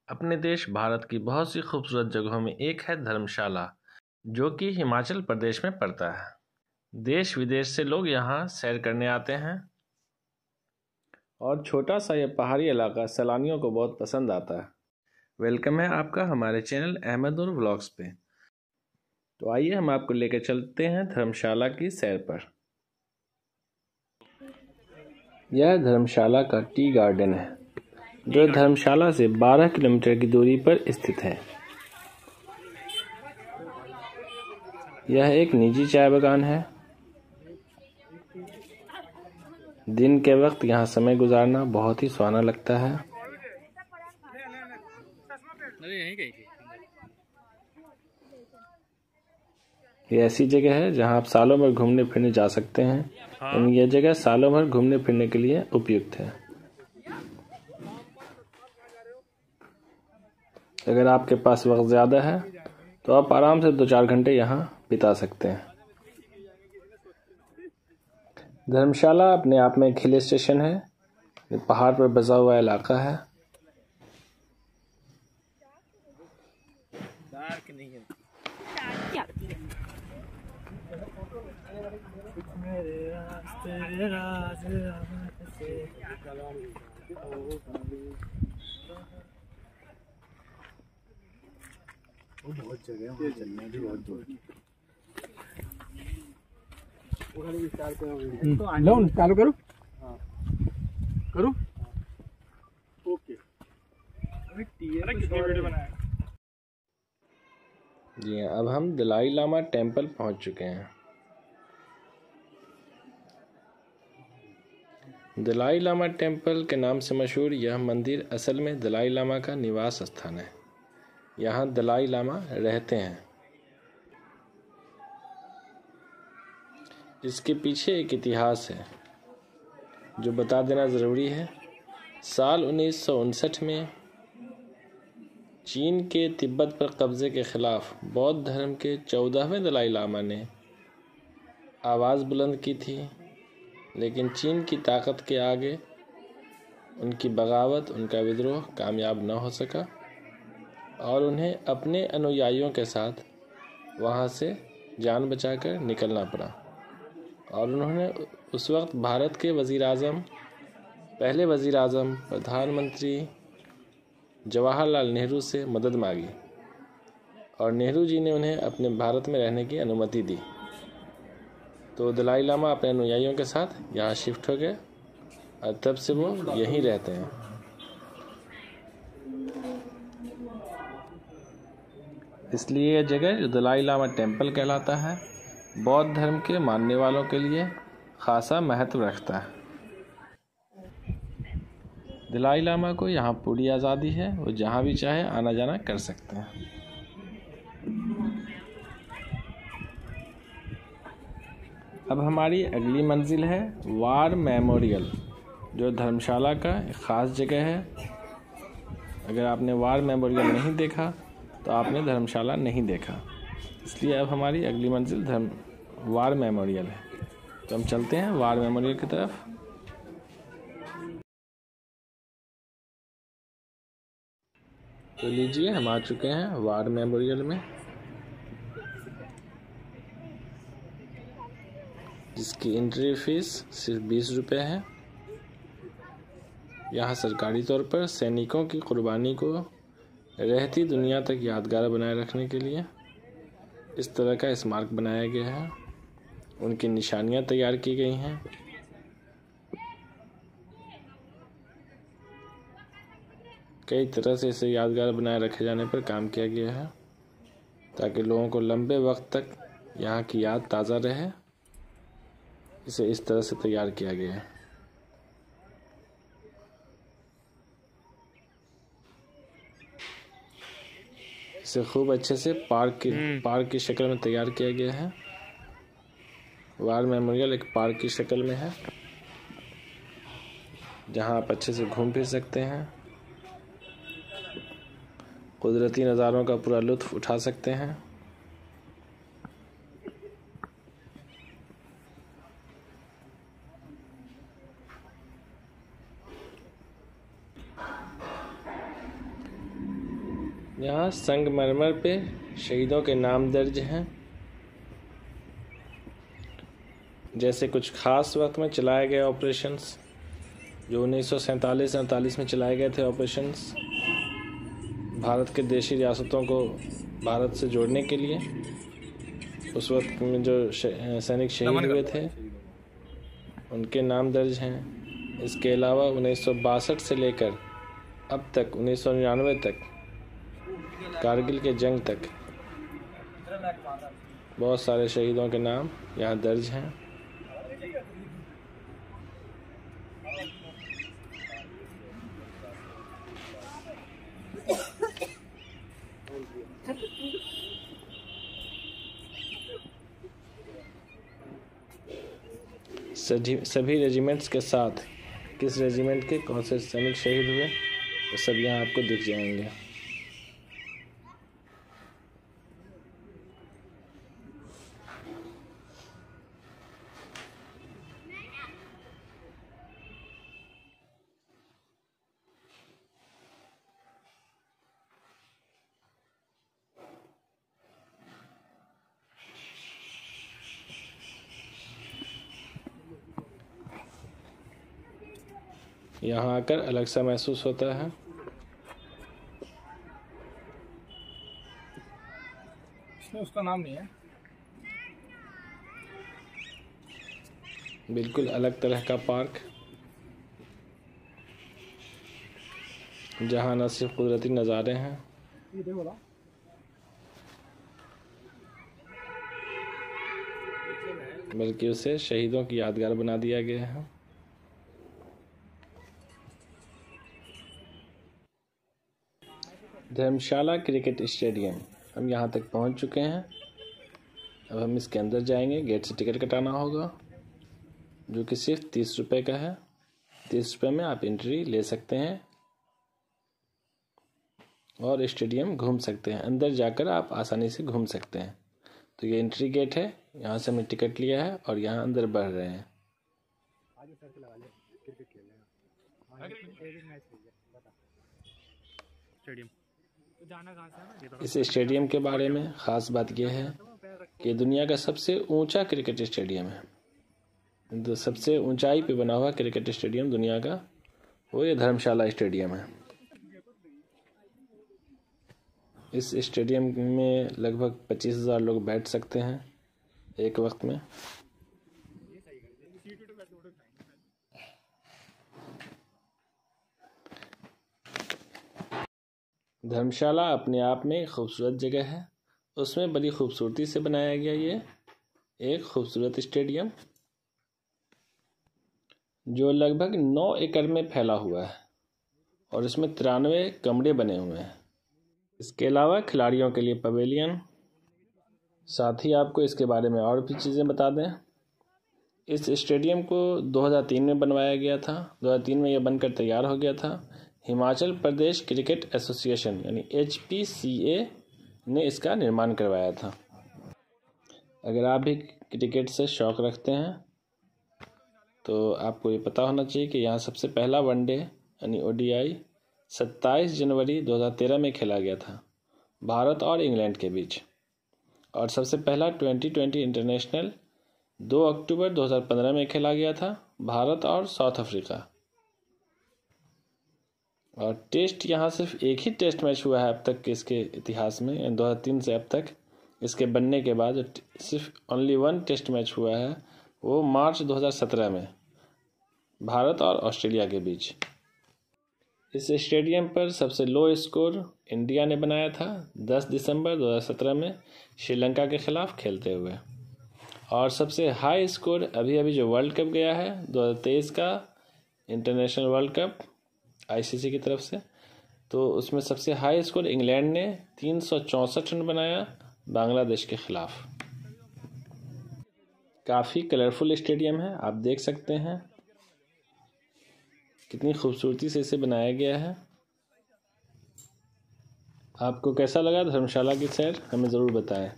अपने देश भारत की बहुत सी खूबसूरत जगहों में एक है धर्मशाला, जो कि हिमाचल प्रदेश में पड़ता है। देश विदेश से लोग यहाँ सैर करने आते हैं और छोटा सा यह पहाड़ी इलाका सैलानियों को बहुत पसंद आता है। वेलकम है आपका हमारे चैनल अहमद नूर व्लॉग्स पे। तो आइए हम आपको लेकर चलते हैं धर्मशाला की सैर पर। यह धर्मशाला का टी गार्डन है, जो धर्मशाला से 12 किलोमीटर की दूरी पर स्थित है। यह एक निजी चाय बागान है। दिन के वक्त यहाँ समय गुजारना बहुत ही सुहाना लगता है। ये ऐसी जगह है जहाँ आप सालों भर घूमने फिरने जा सकते हैं। यह जगह सालों भर घूमने फिरने के लिए उपयुक्त है। अगर आपके पास वक्त ज़्यादा है तो आप आराम से 2-4 घंटे यहाँ बिता सकते हैं। धर्मशाला अपने आप में एक हिल स्टेशन है। ये पहाड़ पर बसा हुआ इलाका है। बहुत जगह है, चलना भी बहुत दूर। लो चालू करो। करो ओके। जी हाँ, अब हम दलाई लामा टेम्पल पहुंच चुके हैं। दलाई लामा टेम्पल के नाम से मशहूर यह मंदिर असल में दलाई लामा का निवास स्थान है। यहाँ दलाई लामा रहते हैं। इसके पीछे एक इतिहास है जो बता देना ज़रूरी है। साल 1959 में चीन के तिब्बत पर कब्ज़े के ख़िलाफ़ बौद्ध धर्म के 14वें दलाई लामा ने आवाज़ बुलंद की थी, लेकिन चीन की ताकत के आगे उनकी बगावत, उनका विद्रोह कामयाब न हो सका और उन्हें अपने अनुयायियों के साथ वहाँ से जान बचाकर निकलना पड़ा। और उन्होंने उस वक्त भारत के पहले वज़ीर आज़म प्रधानमंत्री जवाहरलाल नेहरू से मदद मांगी और नेहरू जी ने उन्हें अपने भारत में रहने की अनुमति दी। तो दलाई लामा अपने अनुयायियों के साथ यहाँ शिफ्ट हो गए और तब से वो यहीं रहते हैं। इसलिए यह जगह जो दलाई लामा टेम्पल कहलाता है, बौद्ध धर्म के मानने वालों के लिए खासा महत्व रखता है। दलाई लामा को यहाँ पूरी आज़ादी है, वो जहाँ भी चाहे आना जाना कर सकते हैं। अब हमारी अगली मंजिल है वार मेमोरियल, जो धर्मशाला का एक ख़ास जगह है। अगर आपने वार मेमोरियल नहीं देखा तो आपने धर्मशाला नहीं देखा। इसलिए अब हमारी अगली मंजिल वार मेमोरियल है। तो हम चलते हैं वार मेमोरियल की तरफ। तो लीजिए, हम आ चुके हैं वार मेमोरियल में, जिसकी एंट्री फीस सिर्फ 20 रुपये है। यहाँ सरकारी तौर पर सैनिकों की कुर्बानी को रहती दुनिया तक यादगार बनाए रखने के लिए इस तरह का स्मारक बनाया गया है। उनकी निशानियाँ तैयार की गई हैं। कई तरह से इसे यादगार बनाए रखे जाने पर काम किया गया है, ताकि लोगों को लंबे वक्त तक यहाँ की याद ताज़ा रहे। इसे इस तरह से तैयार किया गया है। इसे खूब अच्छे से पार्क की शक्ल में तैयार किया गया है। वार मेमोरियल एक पार्क की शक्ल में है, जहां आप अच्छे से घूम फिर सकते हैं, कुदरती नज़ारों का पूरा लुत्फ़ उठा सकते हैं। यहाँ संगमरमर पे शहीदों के नाम दर्ज हैं, जैसे कुछ खास वक्त में चलाए गए ऑपरेशंस जो 1947-48 में चलाए गए थे ऑपरेशंस भारत के देशी रियासतों को भारत से जोड़ने के लिए। उस वक्त में जो सैनिक शहीद हुए थे उनके नाम दर्ज हैं। इसके अलावा 1962 से लेकर अब तक 1999 तक कारगिल के जंग तक बहुत सारे शहीदों के नाम यहाँ दर्ज हैं। सभी रेजिमेंट्स के साथ किस रेजिमेंट के कौन से सैनिक शहीद हुए वो सब यहाँ आपको दिख जाएंगे। यहाँ आकर अलग सा महसूस होता है। इसमें उसका नाम नहीं है। बिल्कुल अलग तरह का पार्क, जहाँ न सिर्फ कुदरती नज़ारे हैं बल्कि उसे शहीदों की यादगार बना दिया गया है। धर्मशाला क्रिकेट स्टेडियम, हम यहाँ तक पहुँच चुके हैं। अब हम इसके अंदर जाएंगे। गेट से टिकट कटाना होगा जो कि सिर्फ 30 रुपये का है। 30 रुपये में आप एंट्री ले सकते हैं और स्टेडियम घूम सकते हैं। अंदर जाकर आप आसानी से घूम सकते हैं। तो ये एंट्री गेट है, यहाँ से हमने टिकट लिया है और यहाँ अंदर बढ़ रहे हैं। इस स्टेडियम के बारे में ख़ास बात यह है कि दुनिया का सबसे ऊंचा क्रिकेट स्टेडियम है। जो सबसे ऊंचाई पे बना हुआ क्रिकेट स्टेडियम दुनिया का वो ये धर्मशाला स्टेडियम है। इस स्टेडियम में लगभग 25,000 लोग बैठ सकते हैं एक वक्त में। धर्मशाला अपने आप में खूबसूरत जगह है। उसमें बड़ी खूबसूरती से बनाया गया ये एक खूबसूरत स्टेडियम जो लगभग 9 एकड़ में फैला हुआ है और इसमें 93 कमरे बने हुए हैं। इसके अलावा खिलाड़ियों के लिए पवेलियन। साथ ही आपको इसके बारे में और भी चीज़ें बता दें, इस स्टेडियम को 2003 में बनवाया गया था। 2003 में यह बनकर तैयार हो गया था। हिमाचल प्रदेश क्रिकेट एसोसिएशन यानी HPCA ने इसका निर्माण करवाया था। अगर आप भी क्रिकेट से शौक़ रखते हैं तो आपको ये पता होना चाहिए कि यहाँ सबसे पहला वनडे यानी ODI 27 जनवरी 2013 में खेला गया था भारत और इंग्लैंड के बीच, और सबसे पहला 2020 इंटरनेशनल 2 अक्टूबर 2015 में खेला गया था भारत और साउथ अफ्रीका। और टेस्ट यहाँ सिर्फ एक ही टेस्ट मैच हुआ है अब तक के इसके इतिहास में। 2003 से अब तक इसके बनने के बाद सिर्फ ओनली 1 टेस्ट मैच हुआ है, वो मार्च 2017 में भारत और ऑस्ट्रेलिया के बीच। इस स्टेडियम पर सबसे लो स्कोर इंडिया ने बनाया था 10 दिसंबर 2017 में श्रीलंका के खिलाफ खेलते हुए, और सबसे हाई स्कोर अभी जो वर्ल्ड कप गया है 2023 का इंटरनेशनल वर्ल्ड कप ICC की तरफ से, तो उसमें सबसे हाई स्कोर इंग्लैंड ने 364 रन बनाया बांग्लादेश के खिलाफ। काफ़ी कलरफुल स्टेडियम है, आप देख सकते हैं कितनी खूबसूरती से इसे बनाया गया है। आपको कैसा लगा धर्मशाला की सैर हमें ज़रूर बताएं।